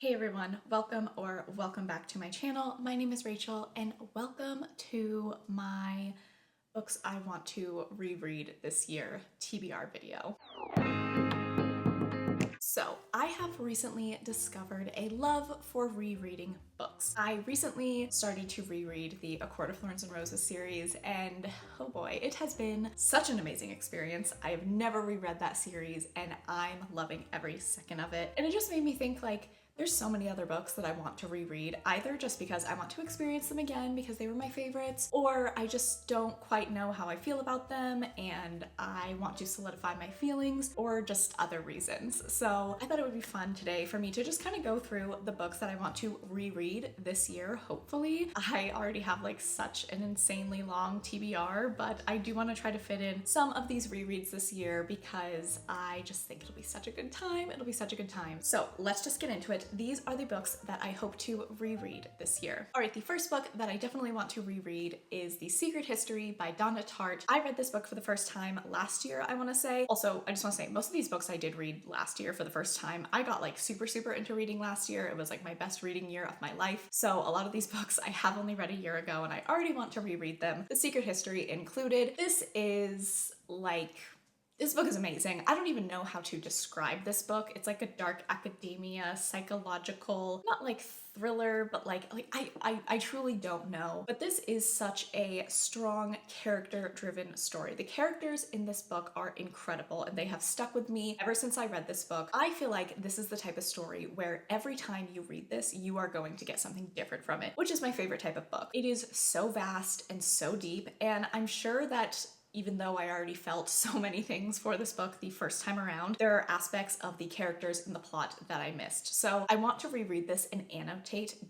Hey everyone, welcome back to my channel. My name is Rachel and welcome to my books I want to reread this year TBR video. So, I have recently discovered a love for rereading books. I recently started to reread the A Court of Thorns and Roses series, and oh boy, it has been such an amazing experience. I have never reread that series, and I'm loving every second of it. And it just made me think, like, there's so many other books that I want to reread, either just because I want to experience them again because they were my favorites, or I just don't quite know how I feel about them and I want to solidify my feelings, or just other reasons. So I thought it would be fun today for me to just kind of go through the books that I want to reread this year, hopefully. I already have like such an insanely long TBR, but I do want to try to fit in some of these rereads this year because I just think it'll be such a good time. It'll be such a good time. So let's just get into it. These are the books that I hope to reread this year. All right, the first book that I definitely want to reread is The Secret History by Donna Tartt. I read this book for the first time last year, I want to say. Also, I just want to say, most of these books I did read last year for the first time. I got like super into reading last year. It was like my best reading year of my life. So a lot of these books I have only read a year ago and I already want to reread them, The Secret History included. This book is amazing. I don't even know how to describe this book. It's like a dark academia, psychological, not like thriller, but I truly don't know. But this is such a strong character-driven story. The characters in this book are incredible and they have stuck with me ever since I read this book. I feel like this is the type of story where every time you read this, you are going to get something different from it, which is my favorite type of book. It is so vast and so deep, and I'm sure that even though I already felt so many things for this book the first time around, there are aspects of the characters and the plot that I missed. So I want to reread this and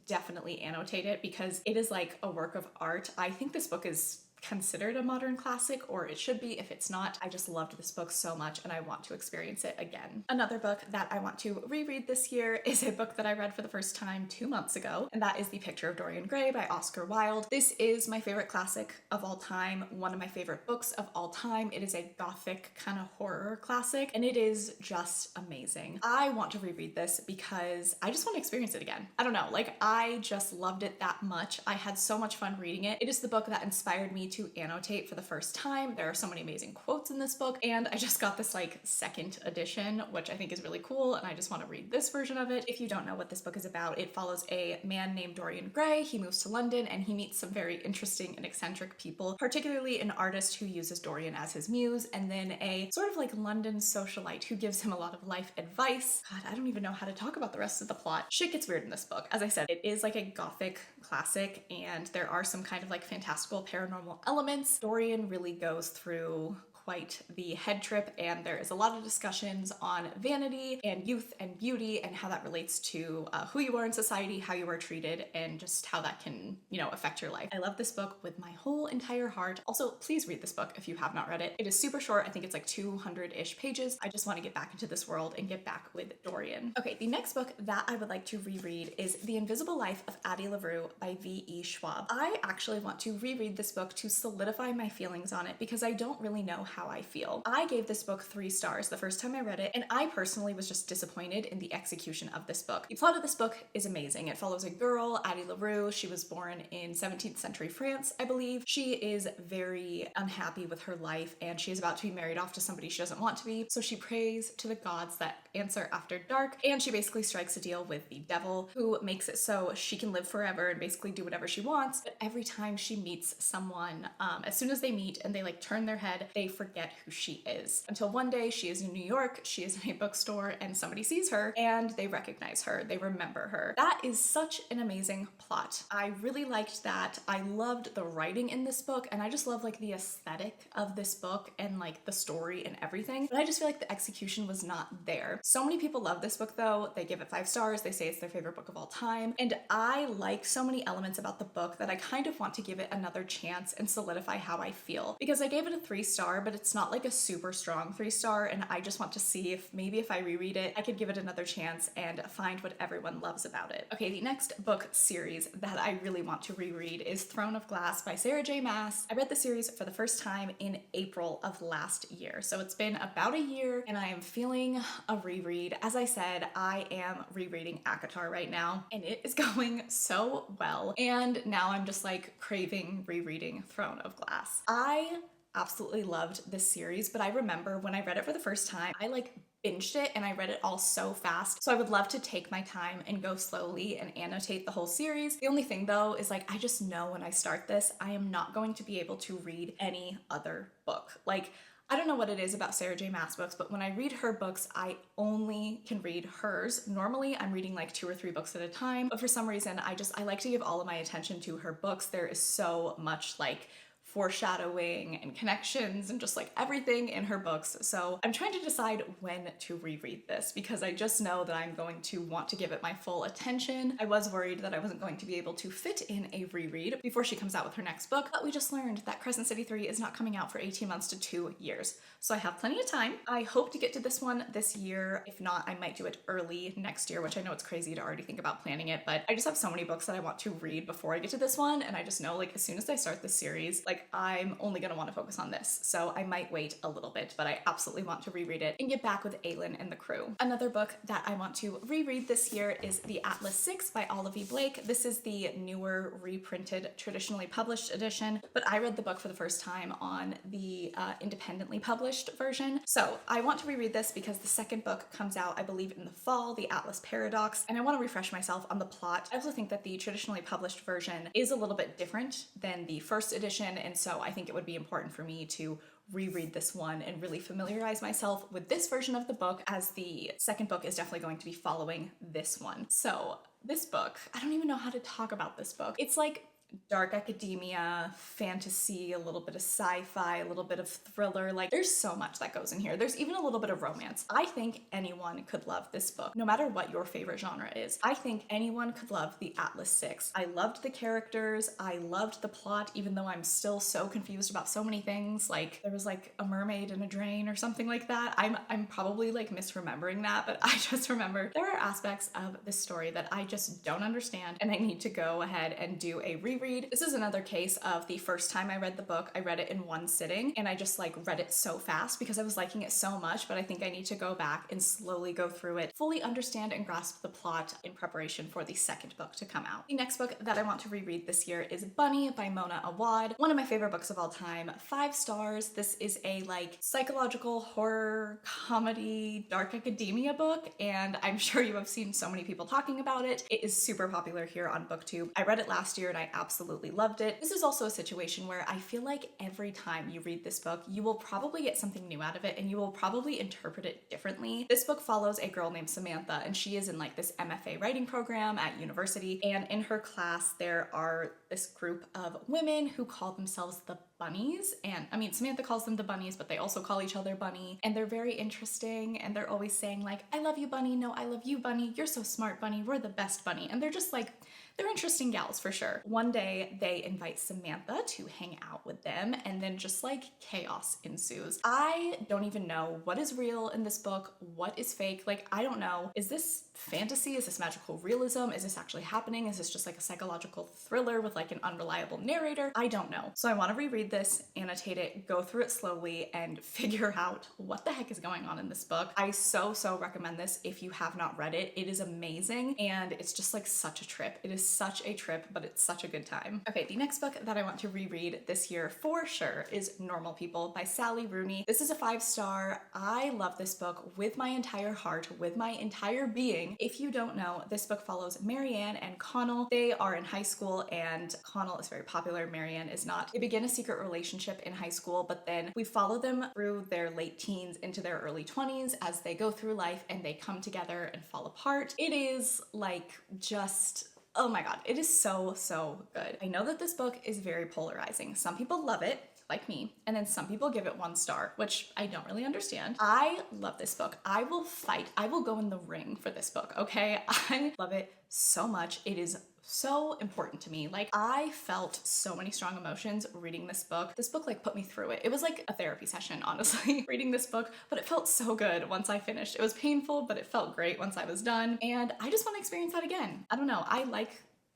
definitely annotate it, because it is like a work of art. I think this book is considered a modern classic, or it should be if it's not. I just loved this book so much and I want to experience it again. Another book that I want to reread this year is a book that I read for the first time 2 months ago, and that is The Picture of Dorian Gray by Oscar Wilde. This is my favorite classic of all time, one of my favorite books of all time. It is a gothic kind of horror classic and it is just amazing. I want to reread this because I just want to experience it again. I don't know, like I just loved it that much. I had so much fun reading it. It is the book that inspired me to annotate for the first time. There are so many amazing quotes in this book, and I just got this like second edition, which I think is really cool, and I just want to read this version of it. If you don't know what this book is about, it follows a man named Dorian Gray. He moves to London and he meets some very interesting and eccentric people, particularly an artist who uses Dorian as his muse, and then a sort of like London socialite who gives him a lot of life advice. God, I don't even know how to talk about the rest of the plot. Shit gets weird in this book. As I said, it is like a gothic classic and there are some kind of like fantastical paranormal elements. Dorian really goes through quite the head trip, and there is a lot of discussions on vanity and youth and beauty and how that relates to who you are in society, how you are treated, and just how that can, affect your life. I love this book with my whole entire heart. Also, please read this book if you have not read it. It is super short. I think it's like 200-ish pages. I just want to get back into this world and get back with Dorian. Okay, the next book that I would like to reread is The Invisible Life of Addie LaRue by V.E. Schwab. I actually want to reread this book to solidify my feelings on it because I don't really know how I feel. I gave this book 3 stars the first time I read it, and I personally was just disappointed in the execution of this book. The plot of this book is amazing. It follows a girl, Addie LaRue. She was born in 17th century France, I believe. She is very unhappy with her life and she is about to be married off to somebody she doesn't want to be, so she prays to the gods that answer after dark, and she basically strikes a deal with the devil, who makes it so she can live forever and basically do whatever she wants. But every time she meets someone, as soon as they meet and they like turn their head, they forget who she is. Until one day she is in New York, she is in a bookstore, and somebody sees her and they recognize her, they remember her. That is such an amazing plot. I really liked that. I loved the writing in this book, and I just love like the aesthetic of this book and like the story and everything, but I just feel like the execution was not there. So many people love this book though. They give it 5 stars. They say it's their favorite book of all time, and I like so many elements about the book that I kind of want to give it another chance and solidify how I feel, because I gave it a 3 star, but but it's not like a super strong 3-star, and I just want to see if maybe if I reread it, I could give it another chance and find what everyone loves about it. Okay, the next book series that I really want to reread is Throne of Glass by Sarah J. Maas. I read the series for the first time in April of last year, so it's been about a year, and I am feeling a reread. As I said, I am rereading ACOTAR right now, and it is going so well, and now I'm just like craving rereading Throne of Glass. I absolutely loved this series, but I remember when I read it for the first time, I like binged it and I read it all so fast. So I would love to take my time and go slowly and annotate the whole series. The only thing though is like, I just know when I start this, I am not going to be able to read any other book. Like, I don't know what it is about Sarah J. Maas books, but when I read her books, I only can read hers. Normally, I'm reading like 2 or 3 books at a time, but for some reason, I like to give all of my attention to her books. There is so much like foreshadowing and connections and just like everything in her books. So I'm trying to decide when to reread this because I just know that I'm going to want to give it my full attention. I was worried that I wasn't going to be able to fit in a reread before she comes out with her next book, but we just learned that Crescent City 3 is not coming out for 18 months to 2 years. So I have plenty of time. I hope to get to this one this year. If not, I might do it early next year, which I know it's crazy to already think about planning it, but I just have so many books that I want to read before I get to this one, and I just know like as soon as I start this series, like I'm only gonna want to focus on this. So I might wait a little bit, but I absolutely want to reread it and get back with Aelin and the crew. Another book that I want to reread this year is The Atlas 6 by Olive E. Blake. This is the newer reprinted traditionally published edition, but I read the book for the first time on the independently published version. So I want to reread this because the second book comes out, I believe, in the fall, The Atlas Paradox, and I want to refresh myself on the plot. I also think that the traditionally published version is a little bit different than the first edition, and so I think it would be important for me to reread this one and really familiarize myself with this version of the book, as the second book is definitely going to be following this one. So this book, I don't even know how to talk about this book. It's like dark academia, fantasy, a little bit of sci-fi, a little bit of thriller. Like there's so much that goes in here. There's even a little bit of romance. I think anyone could love this book, no matter what your favorite genre is. I think anyone could love The Atlas 6. I loved the characters. I loved the plot, even though I'm still so confused about so many things. Like there was like a mermaid in a drain or something like that. I'm probably like misremembering that, but I just remember there are aspects of this story that I just don't understand, and I need to go ahead and do a reread. This is another case of the first time I read the book, I read it in one sitting, and I just like read it so fast because I was liking it so much, but I think I need to go back and slowly go through it, fully understand and grasp the plot in preparation for the second book to come out. The next book that I want to reread this year is Bunny by Mona Awad, one of my favorite books of all time, 5 stars. This is a like psychological horror comedy dark academia book, and I'm sure you have seen so many people talking about it. It is super popular here on BookTube. I read it last year and I absolutely loved it. This is also a situation where I feel like every time you read this book, you will probably get something new out of it and you will probably interpret it differently. This book follows a girl named Samantha, and she is in like this MFA writing program at university, and in her class there are this group of women who call themselves the Bunnies, and I mean Samantha calls them the Bunnies, but they also call each other Bunny, and they're very interesting, and they're always saying like, I love you Bunny, no I love you Bunny, you're so smart Bunny, we're the best Bunny, and they're just like, they're interesting gals for sure. One day they invite Samantha to hang out with them, and then just like chaos ensues. I don't even know what is real in this book, what is fake. Like, I don't know. Is this fantasy? Is this magical realism? Is this actually happening? Is this just like a psychological thriller with like an unreliable narrator? I don't know. So I want to reread this, annotate it, go through it slowly, and figure out what the heck is going on in this book. I so recommend this if you have not read it. It is amazing, and it's just like such a trip. It is such a trip, but it's such a good time. Okay, the next book that I want to reread this year for sure is Normal People by Sally Rooney. This is a 5-star. I love this book with my entire heart, with my entire being. If you don't know, this book follows Marianne and Connell. They are in high school, and Connell is very popular, Marianne is not. They begin a secret relationship in high school, but then we follow them through their late teens into their early 20s as they go through life and they come together and fall apart. It is like just, oh my god, it is so good. I know that this book is very polarizing. Some people love it, like me, and then some people give it 1 star, which I don't really understand. I love this book. I will fight. I will go in the ring for this book, okay? I love it so much. It is so important to me. Like, I felt so many strong emotions reading this book. This book like put me through it. It was like a therapy session, honestly, reading this book, but it felt so good once I finished. It was painful, but it felt great once I was done. And I just want to experience that again. I don't know. I like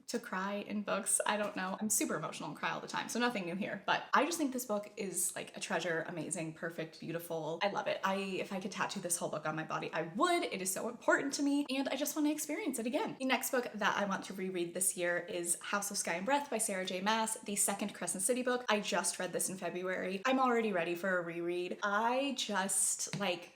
to cry in books. I don't know. I'm super emotional and cry all the time, so nothing new here. But I just think this book is like a treasure, amazing, perfect, beautiful. I love it. If I could tattoo this whole book on my body, I would. It is so important to me, and I just want to experience it again. The next book that I want to reread this year is House of Sky and Breath by Sarah J Maas, the second Crescent City book. I just read this in February. I'm already ready for a reread. I just like...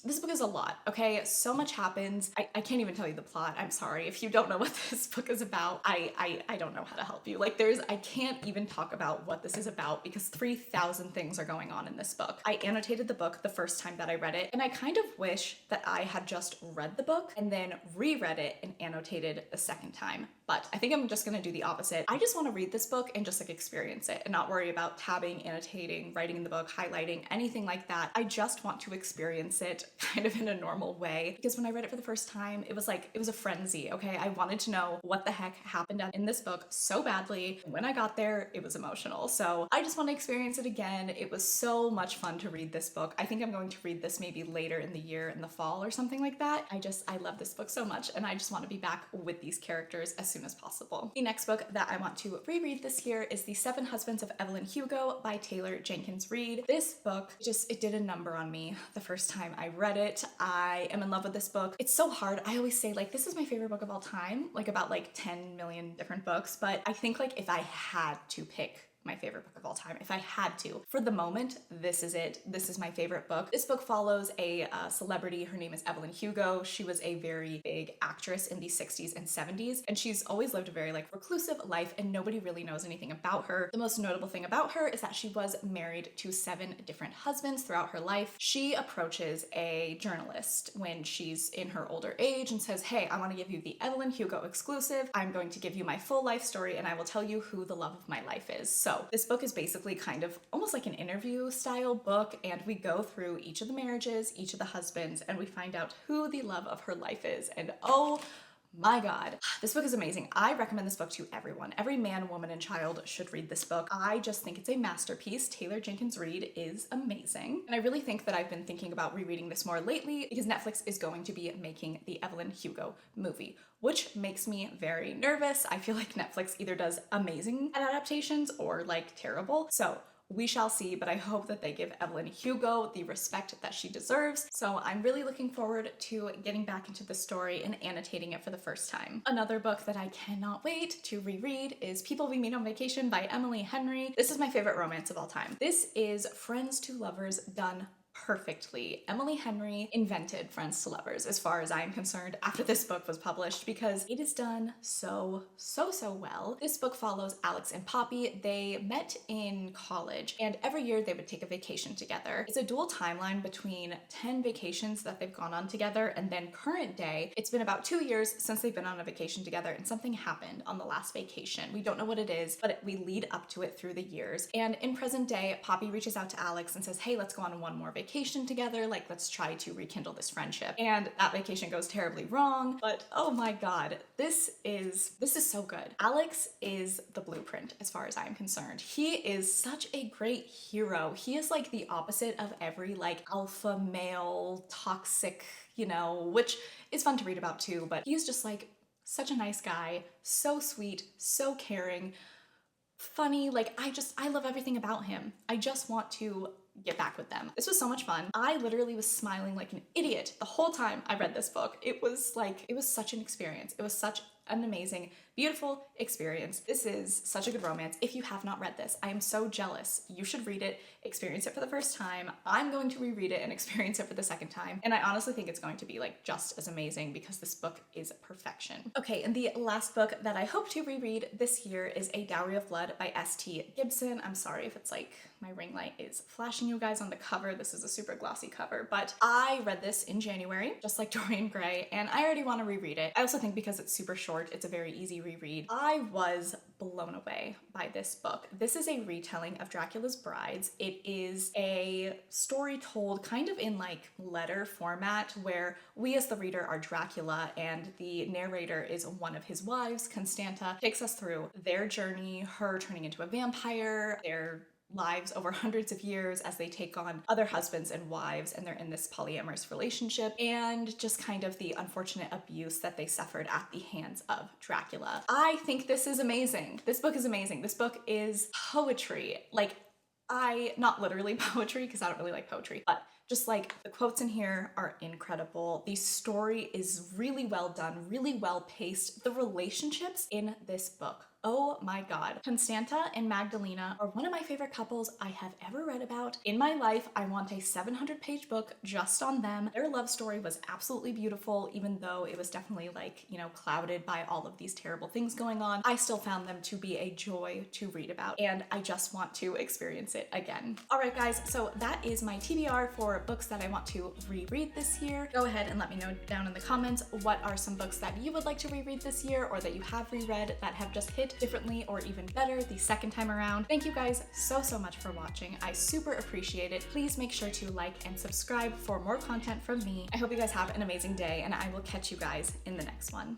This book is a lot, okay? So much happens. I can't even tell you the plot. I'm sorry. If you don't know what this book is about, I don't know how to help you. Like, I can't even talk about what this is about because 3,000 things are going on in this book. I annotated the book the first time that I read it, and I kind of wish that I had just read the book and then reread it and annotated the second time. But I think I'm just gonna do the opposite. I just wanna read this book and just like experience it and not worry about tabbing, annotating, writing in the book, highlighting, anything like that. I just want to experience it kind of in a normal way, because when I read it for the first time, it was a frenzy, okay? I wanted to know what the heck happened in this book so badly. When I got there, it was emotional. So I just want to experience it again. It was so much fun to read this book. I think I'm going to read this maybe later in the year, in the fall or something like that. I love this book so much, and I just want to be back with these characters as soon as possible. The next book that I want to reread this year is The Seven Husbands of Evelyn Hugo by Taylor Jenkins Reid. This book it did a number on me the first time I read it. I am in love with this book. It's so hard. I always say like this is my favorite book of all time, like about like 10 million different books, but I think like if I had to pick my favorite book of all time, if I had to. For the moment, this is it. This is my favorite book. This book follows a celebrity. Her name is Evelyn Hugo. She was a very big actress in the 60s and 70s, and she's always lived a very like reclusive life, and nobody really knows anything about her. The most notable thing about her is that she was married to 7 different husbands throughout her life. She approaches a journalist when she's in her older age and says, hey, I want to give you the Evelyn Hugo exclusive. I'm going to give you my full life story, and I will tell you who the love of my life is. So this book is basically kind of almost like an interview style book, and we go through each of the marriages, each of the husbands, and we find out who the love of her life is. And oh my God, this book is amazing. I recommend this book to everyone. Every man, woman, and child should read this book. I just think it's a masterpiece. Taylor Jenkins Reid is amazing. And I really think that I've been thinking about rereading this more lately because Netflix is going to be making the Evelyn Hugo movie, which makes me very nervous. I feel like Netflix either does amazing at adaptations or like terrible. So we shall see, but I hope that they give Evelyn Hugo the respect that she deserves. So I'm really looking forward to getting back into the story and annotating it for the first time. Another book that I cannot wait to reread is People We Meet on Vacation by Emily Henry. This is my favorite romance of all time. This is friends to lovers done perfectly. Emily Henry invented friends to lovers as far as I am concerned after this book was published, because it is done so well. This book follows Alex and Poppy. They met in college, and every year they would take a vacation together. It's a dual timeline between 10 vacations that they've gone on together and then current day. It's been about 2 years since they've been on a vacation together, and something happened on the last vacation. We don't know what it is, but we lead up to it through the years. And in present day, Poppy reaches out to Alex and says, hey, let's go on one more vacation together. Like, let's try to rekindle this friendship. And that vacation goes terribly wrong, but oh my God, this is so good. Alex is the blueprint as far as I'm concerned. He is such a great hero. He is like the opposite of every like alpha male toxic, which is fun to read about too, but he's just like such a nice guy, so sweet, so caring, funny. Like, I love everything about him. I just want to get back with them. This was so much fun. I literally was smiling like an idiot the whole time I read this book. It was such an experience. It was such an amazing, beautiful experience. This is such a good romance. If you have not read this, I am so jealous. You should read it, experience it for the first time. I'm going to reread it and experience it for the second time. And I honestly think it's going to be like just as amazing because this book is perfection. Okay, and the last book that I hope to reread this year is A Dowry of Blood by S.T. Gibson. I'm sorry if it's like my ring light is flashing you guys on the cover. This is a super glossy cover, but I read this in January, just like Dorian Gray, and I already want to reread it. I also think because it's super short, short. It's a very easy reread. I was blown away by this book. This is a retelling of Dracula's Brides. It is a story told kind of in like letter format where we as the reader are Dracula and the narrator is one of his wives, Constanta, takes us through their journey, her turning into a vampire, their lives over hundreds of years as they take on other husbands and wives, and they're in this polyamorous relationship, and just kind of the unfortunate abuse that they suffered at the hands of Dracula. I think this is amazing. This book is amazing. This book is poetry. Like, not literally poetry because I don't really like poetry, but just like the quotes in here are incredible. The story is really well done, really well paced. The relationships in this book, oh my god. Constanta and Magdalena are one of my favorite couples I have ever read about. In my life, I want a 700-page book just on them. Their love story was absolutely beautiful, even though it was definitely like, you know, clouded by all of these terrible things going on. I still found them to be a joy to read about, and I just want to experience it again. All right, guys, so that is my TBR for books that I want to reread this year. Go ahead and let me know down in the comments what are some books that you would like to reread this year or that you have reread that have just hit differently or even better the second time around. Thank you guys so much for watching. I super appreciate it. Please make sure to like and subscribe for more content from me. I hope you guys have an amazing day, and I will catch you guys in the next one.